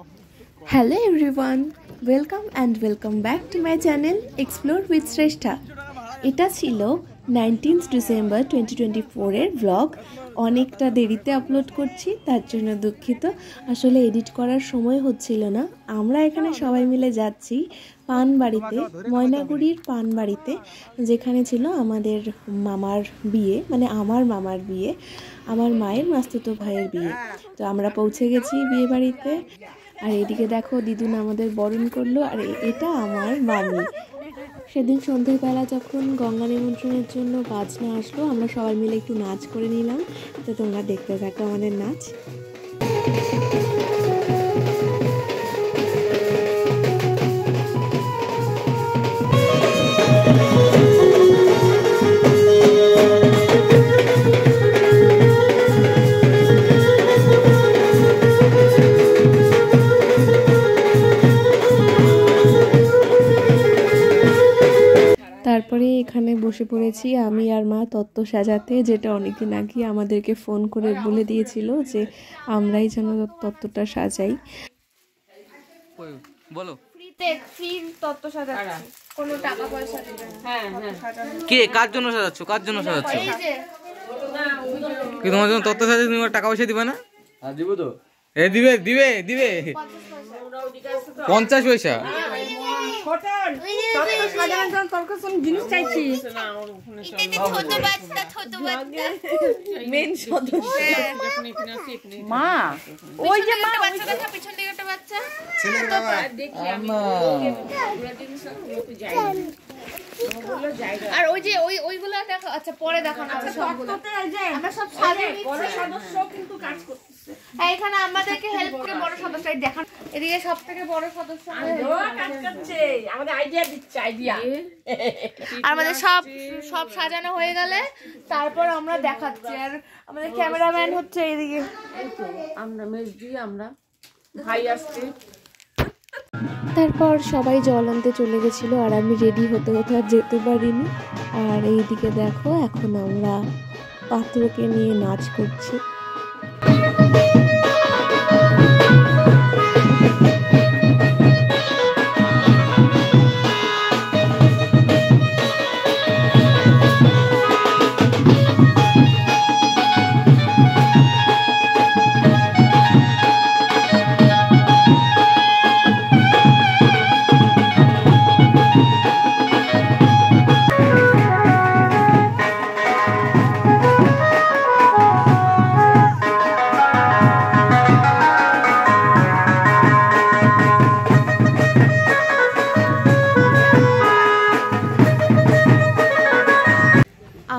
Hello everyone, welcome and welcome back to my channel Explore with Shrestha. এটা ছিল 19th December 2024 এর blog. অনেকটা দেরিতে আপলোড করছি, তার জন্য দুঃখিত। আসলে এডিট করার সময় হচ্ছিল না। আমরা এখানে সবাই মিলে যাচ্ছি পানবাড়িতে, ময়নাগুড়ির পানবাড়িতে, যেখানে ছিল আমাদের মামার বিয়ে, মানে আমার মামার বিয়ে, আমার মায়ের মাস্তুতো ভাইয়ের বিয়ে। তো আমরা পৌঁছে গেছি বিয়ে বাড়িতে। আর এদিকে দেখো দিদুন আমাদের বরণ করলো, আর এটা আমার মামি। সেদিন সন্ধ্যেবেলা যখন গঙ্গা নিমন্ত্রণের জন্য বাজনা আসলো, আমরা সবাই মিলে একটু নাচ করে নিলাম। তো তোমরা দেখতে থাকো আমাদের নাচ। তারপরে এখানে বসে পড়েছি আমি আর মা তত্ত্ব সাজাতে, যেটা অনেকদিন আগে আমাদেরকে ফোন করে বলে দিয়েছিল যে আমরাই যেন তত্ত্বটা সাজাই। বলো ফ্রি তত্ত্ব সাজাচ্ছি, কোনো টাকা পয়সা দিবে না। হ্যাঁ কে কার জন্য সাজাচ্ছ? কার জন্য সাজাচ্ছ? এই যে কি তোমার জন্য তত্ত্ব সাজাচ্ছ, তুমি টাকা পয়সা দিবে না? হ্যাঁ দিব তো। এ দিবে দিবে দিবে 50 পয়সা। জিনিস চাইছি মা, ওই যে মা বাচ্চা দেখা, পিছন দিকে একটা বাচ্চা ছেলের বাবা আর ওই যে ওইগুলো দেখো। আচ্ছা পরে দেখানো হবে সবগুলো। আমরা সব সাজিয়ে বড় সদস্য কিন্তু কাজ করতেছে। হ্যাঁ, এখানে আমাদেরকে হেল্প করে বড় সদস্যই দেখান। এদিকে সবথেকে বড় সদস্য কাজ করছে, আমাদের আইডিয়া দিচ্ছে, আইডিয়া। আর আমাদের সব সাজানো হয়ে গেলে তারপর আমরা দেখাচ্ছি। আর আমাদের ক্যামেরাম্যান হচ্ছে এইদিকে। এই তো আমরা মেজদি, আমরা ভাই আসছে। তারপর সবাই জল আনতে চলে গেছিলো, আর আমি রেডি হতে হতে আর যেতে পারিনি। আর এইদিকে দেখো এখন আমরা পাত্রকে নিয়ে নাচ করছি।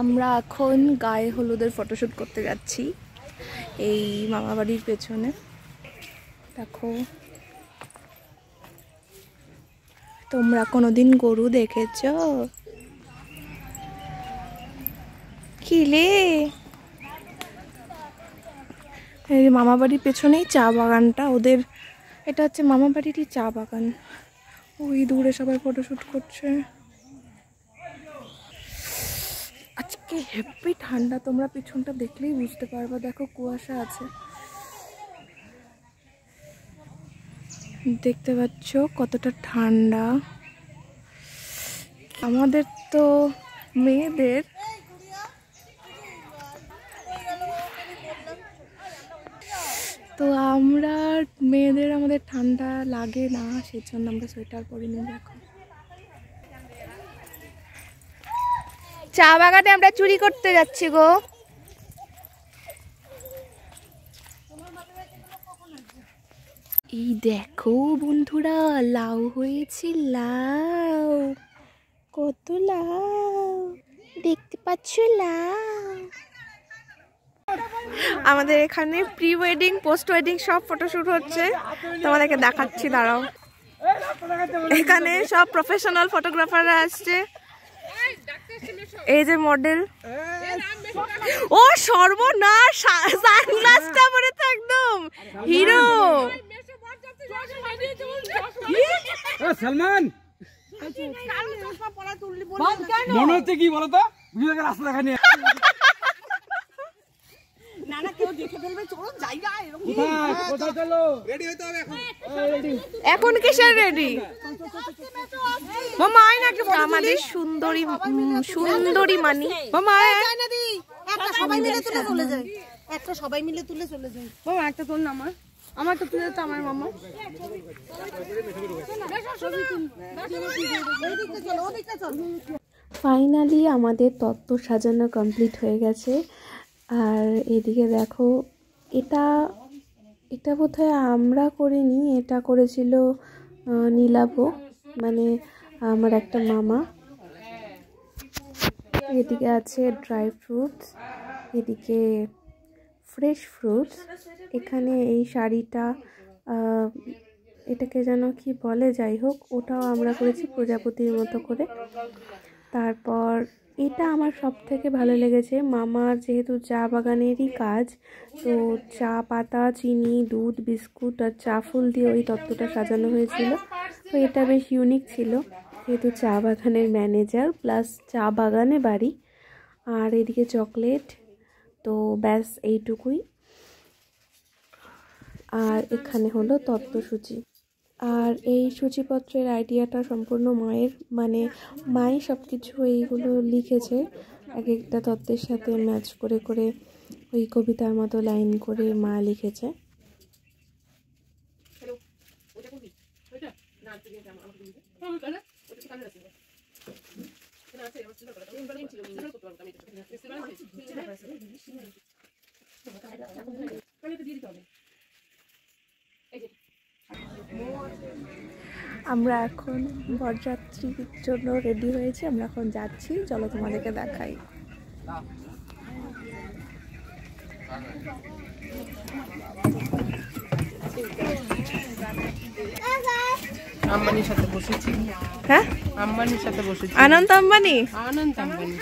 আমরা এখন গায়ে হলুদের ফটোশ্যুট করতে যাচ্ছি এই মামা বাড়ির পেছনে। দেখো, তোমরা কোনোদিন গরু দেখেছ? কিলে এই মামা বাড়ির পেছনেই চা বাগানটা ওদের। এটা হচ্ছে মামা বাড়িরই চা বাগান। ওই দূরে সবাই ফটোশ্যুট করছে। আজকে হেভি ঠান্ডা, তোমরা পিছনটা দেখলেই বুঝতে পারবা। দেখো কুয়াশা আছে, দেখতে পাচ্ছ কতটা ঠান্ডা। আমাদের তো মেয়েদের আমাদের ঠান্ডা লাগে না, সেই জন্য আমরা সোয়েটার পরিনি। দেখো চা বাগানে আমরা চুরি করতে যাচ্ছি গো। এই দেখো বন্ধুরা, লাউ হয়েছে, লাউ, কত লাউ দেখতে পাচ্ছ, লাউ। আমাদের এখানে প্রি ওয়েডিং, পোস্ট ওয়েডিং সব ফটোশুট হচ্ছে, তোমাদেরকে দেখাচ্ছি, দাঁড়াও। এখানে সব প্রফেশনাল ফটোগ্রাফাররা আসছে। এই যে মডেল, ও সর্বনাশ, সানগ্লাসটা পরে তো একদম হিরো। সালমান মনে হচ্ছে কি বলতো, রাস্তা দেখা নিয়ে এখন কিসের রেডি? মামা আয় না, আমাদের সুন্দরী সুন্দরী মানি। মামা একটা সবাই মিলে তুলে চলে যায়, একটা সবাই মিলে তুলে চলে যায়। মামা একটা তোর না, আমার তো তুলে তো আমার মামা। ফাইনালি আমাদের তত্ত্ব সাজানো কমপ্লিট হয়ে গেছে। আর এদিকে দেখো, এটা এটা বোধহয় আমরা করিনি, এটা করেছিল নীলাভ, মানে আমার একটা মামা। এদিকে আছে ড্রাই ফ্রুটস, এদিকে ফ্রেশ ফ্রুটস। এখানে এই শাড়িটা, এটাকে যেন কি বলে, যাই হোক, ওটাও আমরা করেছি প্রজাপতির মতো করে। তারপর এটা আমার সব থেকে ভালো লেগেছে, মামার যেহেতু চা বাগানেরই কাজ, তো চা পাতা, চিনি, দুধ, বিস্কুট আর চা ফুল দিয়ে ওই তত্ত্বটা সাজানো হয়েছিল। তো এটা বেশ ইউনিক ছিল, যেহেতু চা বাগানের ম্যানেজার প্লাস চা বাগানে বাড়ি। আর এদিকে চকলেট, তো ব্যাস এইটুকুই। আর এখানে হলো তত্ত্বসূচি। আর এই সূচিপত্রের আইডিয়াটা সম্পূর্ণ মায়ের, মানে মাই সব কিছু এইগুলো লিখেছে, এক একটা তত্ত্বের সাথে ম্যাচ করে করে ওই কবিতার মতো লাইন করে মা লিখেছে। আমরা এখন বরযাত্রীর জন্য রেডি হয়েছি, আমরা এখন যাচ্ছি, চলো তোমাদেরকে দেখাই। আম্বানির সাথে বসেছি। হ্যাঁ, আম্বানির সাথে বসেছি। আনন্দ আম্বানি। আনন্দ আম্বানি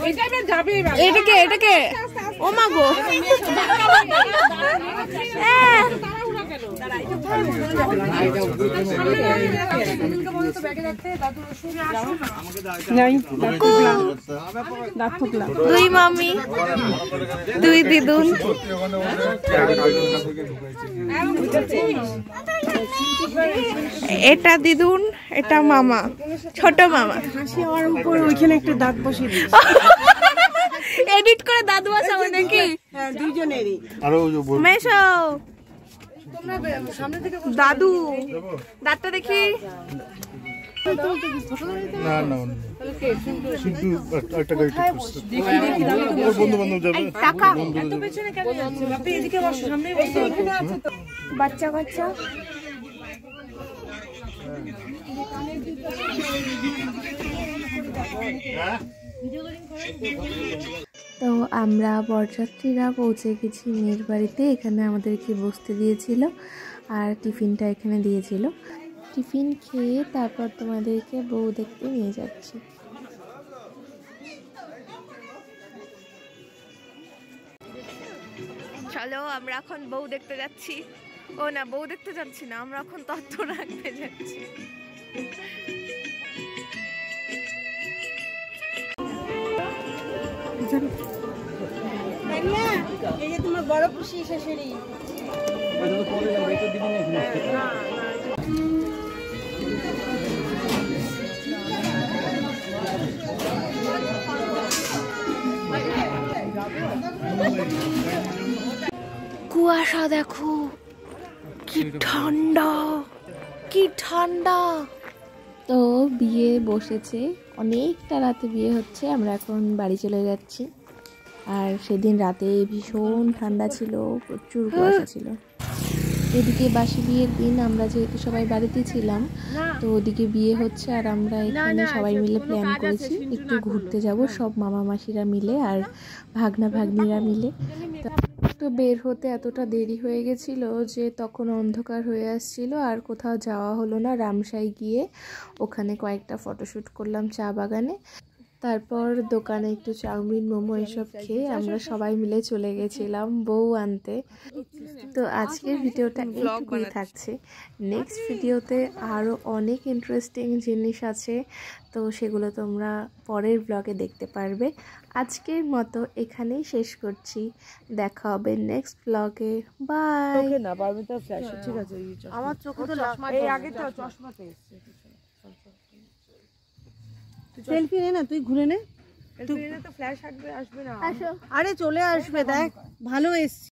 এই টাইমে যাবে। এটাকে এটাকে ও মা গো, দুই মামি, দুই দিদুন। এটা দিদুন, এটা মামা, ছোট মামা। হাসি আমার উপর ওইখানে একটা দাঁত বসিয়ে দিয়েছে। এডিট করে দাদু বসাবো নাকি? হ্যাঁ, দুইজনেরই। মেশো দাদু, দাঁতটা দেখি। না না, শুধু একটা গাড়ি ঠিক করছে। ওর বন্ধু বান্ধব যাবে, এত পেছনে কেন যাচ্ছে? বাপি এদিকে বসো, সামনে বসো। বাচ্চা বাচ্চা। তো আমরা বরযাত্রীরা পৌঁছে গেছি মেয়ের বাড়িতে। এখানে আমাদেরকে বসতে দিয়েছিল আর টিফিনটা এখানে দিয়েছিল। টিফিন খেয়ে তারপর তোমাদেরকে বউ দেখতে নিয়ে যাচ্ছি। চলো, আমরা এখন বউ দেখতে যাচ্ছি। ও না, বউ দেখতে যাচ্ছি না, আমরা এখন তত্ত্ব রাখতে যাচ্ছি। এই যে তোমার বড় খুশি শাশুড়ি। কুয়াশা দেখো, কি ঠান্ডা, কি ঠান্ডা। তো বিয়ে বসেছে, অনেকটা রাতে বিয়ে হচ্ছে, আমরা এখন বাড়ি চলে যাচ্ছি। আর সেদিন রাতে ভীষণ ঠান্ডা ছিল, প্রচুর কুয়াশা ছিল। এদিকে বাসি বিয়ের দিন আমরা যেহেতু সবাই বাড়িতে ছিলাম, তো ওদিকে বিয়ে হচ্ছে আর আমরা এখানে সবাই মিলে প্ল্যান করেছি একটু ঘুরতে যাব, সব মামা মাসিরা মিলে আর ভাগনা ভাগ্নিরা মিলে। তো বের হতে এতটা দেরি হয়ে গেছিল যে তখন অন্ধকার হয়ে আসছিল আর কোথাও যাওয়া হলো না। রামসাই গিয়ে ওখানে কয়েকটা ফটোশ্যুট করলাম চা বাগানে। তারপর দোকানে একটু চাউমিন মোমো এসব খেয়ে আমরা সবাই মিলে চলে গেছিলাম বউ আনতে। তো আজকের ভিডিওটা এইটুকুই থাকছে। নেক্সট ভিডিওতে আরও অনেক ইন্টারেস্টিং জিনিস আছে, তো সেগুলো তোমরা পরের ব্লগে দেখতে পারবে। আজকের মতো এখানেই শেষ করছি, দেখা হবে নেক্সট ব্লগে। বাই। না পারবে তো ফ্ল্যাশ ঠিক আছে। আমার চোখে তো এই আগে তো চশমাতে এসেছে। সেলফি নে না, তুই ঘুরে নে। সেলফি নিলে তো ফ্ল্যাশ আসবে না। আরে চলে আসবে, দেখ ভালো এসছে।